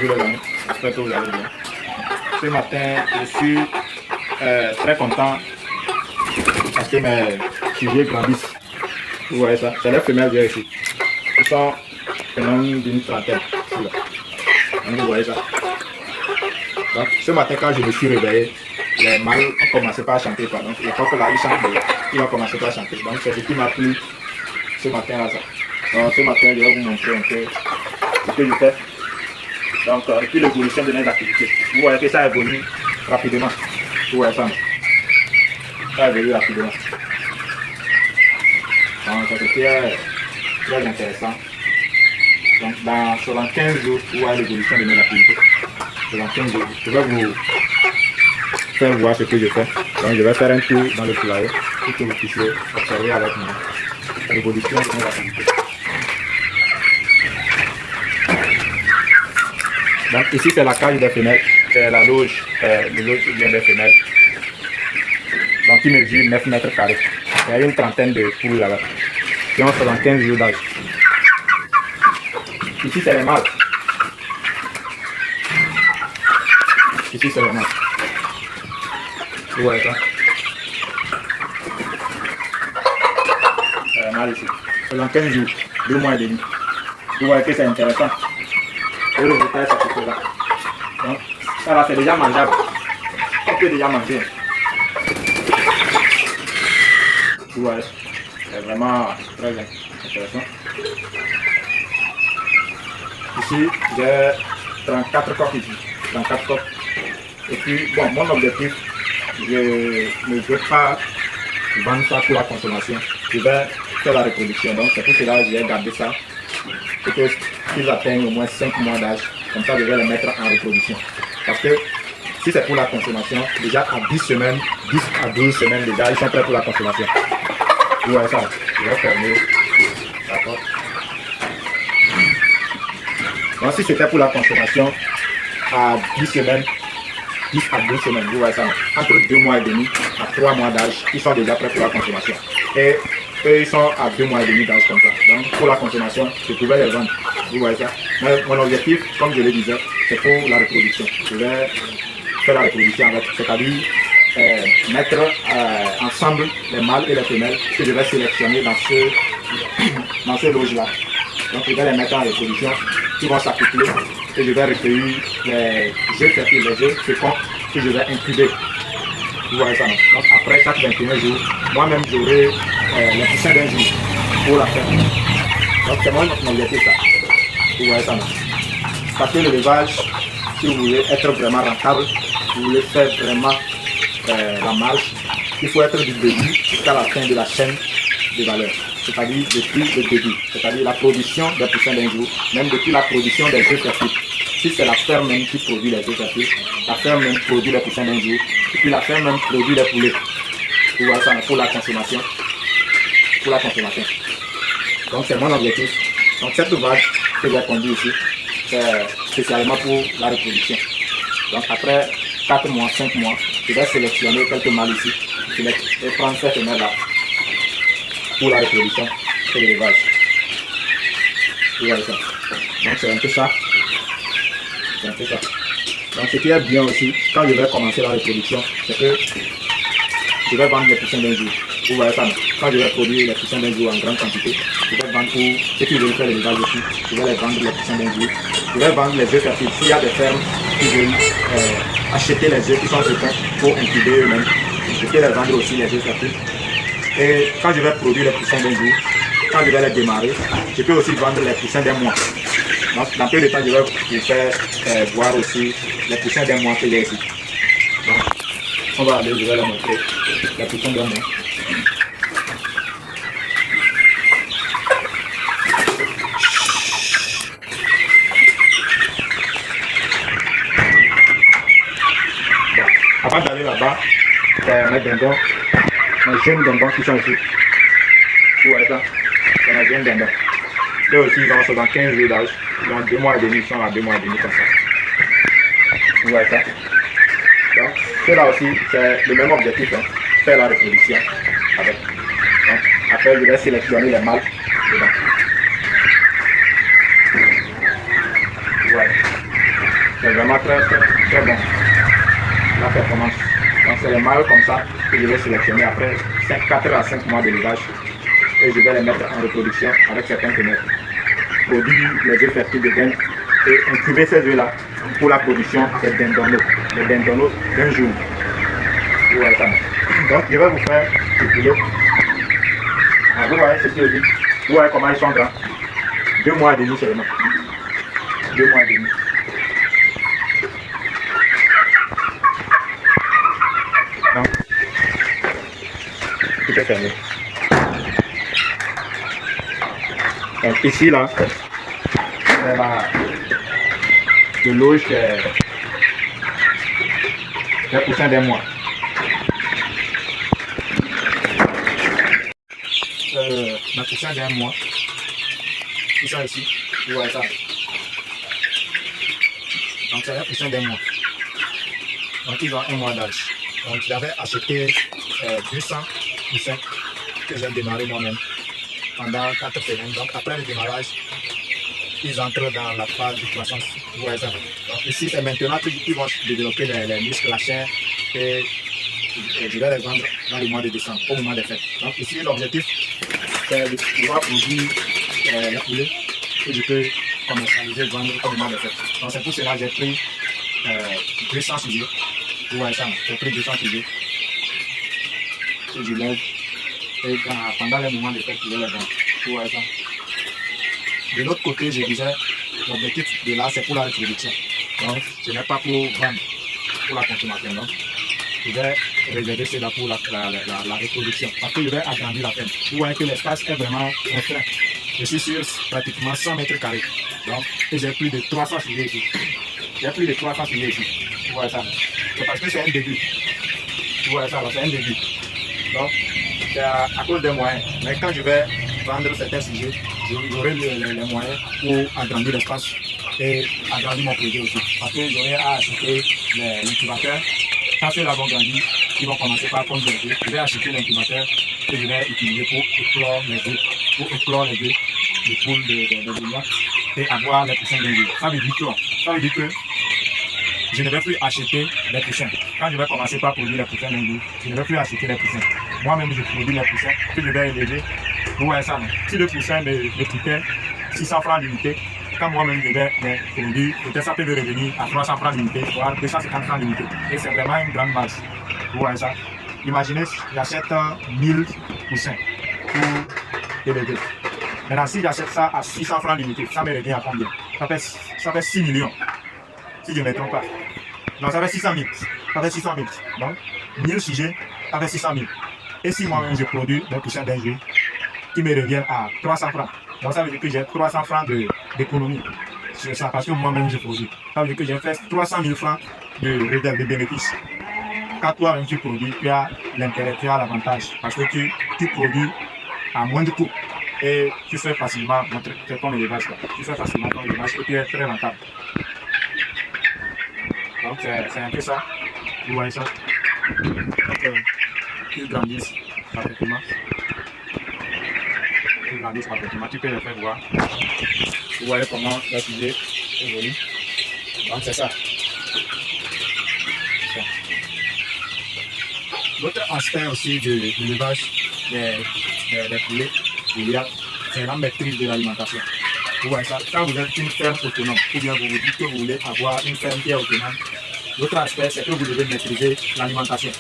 Bonjour les amis, j'espère que vous allez bien. Ce matin, je suis très content parce que mes sujets grandissent. Vous voyez ça, c'est les femelles que ici. Ils sont quand même d'une trentaine. Là. Donc, vous voyez ça. Donc, ce matin, quand je me suis réveillé, les mâles ont commencé par chanter. Donc, les coqs là, ils chantent, ils ont commencé par chanter. Donc, c'est ce qui m'a plu ce matin là. Donc, ce matin, je vais vous montrer un peu ce que je fais. Donc, et puis l'évolution de mes activités. Vous voyez que ça évolue rapidement. Vous voyez ça. Ça évolue rapidement. Donc, c'est très intéressant. Donc, selon 15 jours, vous voyez l'évolution de mes activités. Selon 15 jours, je vais vous faire voir ce que je fais. Donc, je vais faire un tour dans le poulailler pour que vous puissiez observer avec moi l'évolution de mes activités. Donc ici c'est la cage des femelles, c'est la loge, le loge bien des femelles. Donc qui mesure 9 mètres carrés. Il y a une trentaine de poules là-bas. Qui ont 75 jours d'âge. Ici c'est les mâles. Ici c'est les mâles. Vous voyez ça? C'est les mâles ici. Selon 15 jours, 2 mois et demi. Vous voyez que c'est intéressant. Et le résultat est satisfaisant. Donc, ça là c'est déjà mangeable. On peut déjà manger. Vous voyez, c'est vraiment très intéressant. Ici, j'ai 34 coques ici. 34 coques. Et puis, bon, mon objectif, je ne veux pas vendre ça pour la consommation. Je vais faire la reproduction. Donc, c'est pour cela que j'ai gardé ça. Et que qu'ils atteignent au moins 5 mois d'âge, comme ça je vais les mettre en reproduction. Parce que si c'est pour la consommation, déjà à 10 semaines, 10 à 12 semaines déjà, ils sont prêts pour la consommation. Vous voyez ça, je vais fermer. D'accord. Donc si c'était pour la consommation, à 10 semaines, 10 à 12 semaines, vous voyez ça, entre 2 mois et demi à 3 mois d'âge, ils sont déjà prêts pour la consommation. Et eux, ils sont à 2 mois et demi d'âge comme ça. Donc, pour la consommation, je pouvais les vendre. Vous voyez ça. Mais mon objectif, comme je le disais, c'est pour la reproduction. Je vais faire la reproduction avec, c'est-à-dire mettre ensemble les mâles et les femelles que je vais sélectionner dans ce loge-là. Donc, je vais les mettre en reproduction, qui vont s'accoupler et je vais recueillir les œufs fertiles, les œufs féconds que je vais incuber. Vous voyez ça, non? Donc après chaque 21 jours, moi-même j'aurai les poussins d'un jour pour la faire. Donc c'est mon objectif ça. Vous voyez ça, non? Parce que l'élevage, si vous voulez être vraiment rentable, si vous voulez faire vraiment la marge, il faut être du début jusqu'à la fin de la chaîne de valeur. C'est-à-dire depuis le début, c'est-à-dire la production des poussins d'un jour, même depuis la production des œufs fertiles. Si c'est la ferme même qui produit les œufs fertiles, la ferme même produit les poussins d'un jour, et puis la ferme même produit les poulets. Vous voyez ça, pour la consommation. Pour la consommation. Donc c'est mon objectif. Donc cette vague que j'ai conduite ici, c'est spécialement pour la reproduction. Donc après 4 mois, 5 mois, je vais sélectionner quelques mâles ici et prendre cette femelle-là pour la reproduction et l'élevage. Vous voyez ça. Donc c'est un peu ça. C'est un peu ça. Donc ce qui est bien aussi, quand je vais commencer la reproduction, c'est que je vais vendre les poussins d'un jour. Vous voyez ça, quand je vais produire les poussins d'un jour en grande quantité, je vais vendre pour ceux qui veulent faire l'élevage aussi, je vais les vendre les poussins d'un jour. Je vais vendre les œufs fertiles. S'il y a des fermes qui veulent acheter les œufs qui sont féconds pour incuber eux-mêmes, je peux les vendre aussi les œufs fertiles. Et quand je vais produire les poussins d'un jour, quand je vais les démarrer, je peux aussi vendre les poussins d'un mois. Donc, dans peu de temps, je vais vous faire voir aussi les poussins d'un mois que j'ai ici. Donc, on va aller, je vais les montrer, les poussins d'un mois. Bon, avant d'aller là-bas, c'est mes dindons, mes jeunes dindons qui sont ici. Vous voyez ça? C'est mes jeunes dindons. Eux aussi, ils ont 75 jours d'âge. Ils ont 2 mois et demi, ils sont à 2 mois et demi comme ça. Vous voyez ça? Donc, cela aussi, c'est le même objectif, hein, faire la reproduction avec. Donc, après, je vais sélectionner les mâles dedans. Voilà. c'est vraiment très, très, très bon. La performance. Donc c'est les maillots comme ça que je vais sélectionner après 4 à 5 mois d'élevage et je vais les mettre en reproduction avec certains fenêtres. Produire les œufs fertiles de dinde et incuber ces œufs-là pour la production des dindonneaux d'un jour. Vous voyez ça. Donc je vais vous faire ce poulet. Vous voyez ce que je dis. Vous voyez comment ils sont grands. 2 mois et demi seulement. 2 mois et demi. Donc, tout est fermé. Donc ici là, c'est de l'auge des poussins d'un mois. Ma poussin d'un mois. Tout ça ici, vous voyez ça. Donc c'est un poussin d'un mois. Donc ils ont 1 mois d'âge. Donc j'avais acheté 200 poussins que j'ai démarré moi-même pendant 4 semaines. Donc après le démarrage, ils entrent dans la phase de croissance. Vous voyez ça. Donc ici c'est maintenant qu'ils vont développer les muscles, la chair et je vais les vendre dans le mois de décembre, au moment des fêtes. Donc ici l'objectif c'est de pouvoir produire les poulets que je peux commercialiser et vendre au moment des fêtes. Donc c'est pour cela que j'ai pris 200 sujets. Vous voyez ça, j'ai pris 200 sujets que je lève et pendant les moments de fête je vais les vendre. Vous voyez ça. De l'autre côté, je disais, l'objectif de là c'est pour la reproduction. Donc ce n'est pas pour vendre, pour la consommation. Donc je vais réserver cela pour la reproduction parce que je vais agrandir la ferme. Vous voyez que l'espace est vraiment restreint. Je suis sur pratiquement 100 mètres carrés. Donc, j'ai plus de 300 sujets ici. J'ai plus de 300 sujets ici. Vous voyez ça. C'est parce que c'est un début. Vous voyez ça, c'est un début. Donc, c'est à cause des moyens. Mais quand je vais vendre certains sujets, j'aurai les moyens pour agrandir l'espace et agrandir mon projet aussi. Parce que j'aurai à acheter l'incubateur. Quand ceux-là vont grandir, ils vont commencer par prendre des œufs. Je vais acheter l'incubateur que je vais utiliser pour éclore les œufs, les poules de bouillon et avoir les poussins d'un jour. Ça veut dire que je ne vais plus acheter les poussins. Quand je vais commencer par produire les poussins d'un jour, je ne vais plus acheter les poussins. Moi-même, je produis les poussins que je vais élever. Vous voyez ça, non? Si le poussin me coûtait 600 francs d'unité, quand moi-même je vais les produire, peut-être ça peut me revenir à 300 francs d'unité, voire 250 francs d'unité. Et c'est vraiment une grande marge. Vous voyez ça? Imaginez, j'achète 1000 poussins pour élever. Maintenant, si j'achète ça à 600 francs d'unité, ça me revient à combien? Ça fait 6 millions, si je ne me trompe pas. Donc ça fait 600 000. Ça fait 600 000. Donc, 1000 sujets, ça fait 600 000. Et si moi-même je produis des poussins d'un jour, qui me reviennent à 300 francs. Donc ça veut dire que j'ai 300 francs d'économie sur ça, parce que moi-même je produis. Ça veut dire que j'ai fait 300 000 francs de bénéfices. Quand toi-même tu produis, tu as l'intérêt, tu as l'avantage, parce que tu produis à moins de coûts. Et tu fais facilement ton élevage. Tu fais facilement ton élevage et tu es très rentable. Donc c'est un peu ça. Vous voyez ça. Donc ils grandissent parfaitement. Tu peux le faire voir. Vous voyez comment la sujet évolue. Donc c'est ça. L'autre aspect aussi de l'élevage des poulets, c'est la maîtrise de l'alimentation. Vous voyez ça, quand vous êtes une ferme autonome, ou bien vous vous dites que vous voulez avoir une ferme qui est autonome, l'autre aspect c'est que vous devez maîtriser l'alimentation.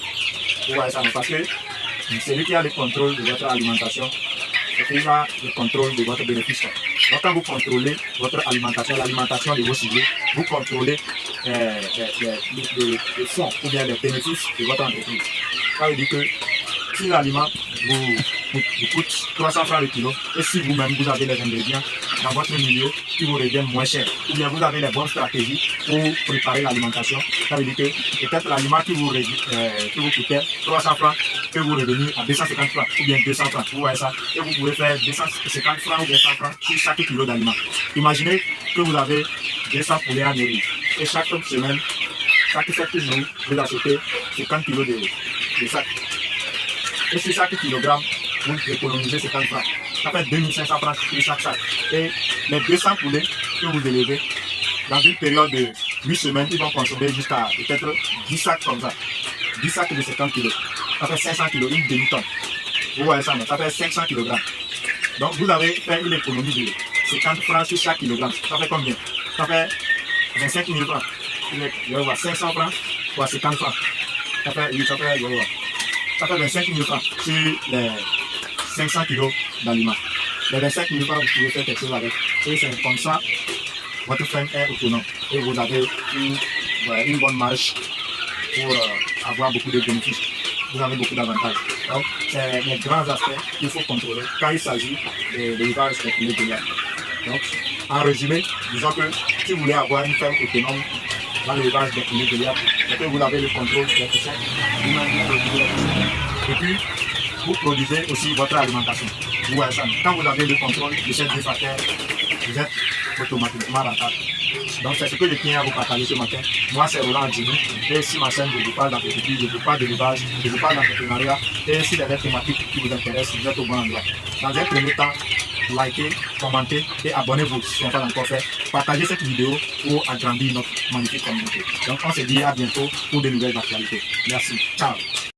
Vous voyez ça, parce que celui qui a le contrôle de votre alimentation, il a le contrôle de votre bénéfice. Donc quand vous contrôlez votre alimentation, l'alimentation de vos sujets, vous contrôlez les fonds ou bien les bénéfices de votre entreprise. Ça veut dire que si l'aliment vous coûte 300 francs le kilo, et si vous-même vous avez les ingrédients dans votre milieu qui vous reviennent moins cher, ou bien vous avez les bonnes stratégies pour préparer l'alimentation, ça veut dire que peut-être l'aliment qui vous coûtait 300 francs peut vous revenir à 250 francs ou bien 200 francs. Vous voyez ça, et vous pouvez faire 250 francs ou 200 francs sur chaque kilo d'aliment. Imaginez que vous avez 200 poulets à nourrir et chaque semaine, chaque 7 jours, vous achetez 50 kg de sac. Et sur chaque kilogramme, vous économisez 50 francs. Ça fait 2500 francs sur chaque sac. Et les 200 poulets que vous élevez, dans une période de 8 semaines, ils vont consommer jusqu'à peut-être 10 sacs comme ça. 10 sacs de 50 kg. Ça fait 500 kg, une demi-tonne. Vous voyez ça, ça fait 500 kg. Donc vous avez fait une économie de 50 francs sur chaque kilogramme. Ça fait combien? Ça fait 25 000 francs. Je vais voir 500 francs ou 50 francs. Ça fait 25 000 francs sur les 500 kg d'aliments. Les 25 000 francs, vous pouvez faire quelque chose avec. Et c'est comme ça, votre ferme est autonome. Et vous avez une bonne marge pour avoir beaucoup de bénéfices. Vous avez beaucoup d'avantages. Donc, c'est les grands aspects qu'il faut contrôler quand il s'agit de l'élevage des poulets de lait. Donc, en résumé, disons que si vous voulez avoir une ferme autonome dans l'élevage des poulets de lait, c'est que vous avez le contrôle des poussins, et puis vous produisez aussi votre alimentation. Vous voyez ça. Quand vous avez le contrôle de ces deux facteurs, vous êtes automatiquement rentable. Donc c'est ce que je tiens à vous partager ce matin. Moi c'est Roland Djimi et sur ma chaîne je vous parle d'agriculture, je vous parle d'élevage, je vous parle d'entrepreneuriat et si les thématiques qui vous intéressent, vous êtes au bon endroit. Dans un premier temps, likez, commentez et abonnez-vous si ce n'est pas encore fait. Partagez cette vidéo pour agrandir notre magnifique communauté. Donc on se dit à bientôt pour de nouvelles actualités. Merci. Ciao.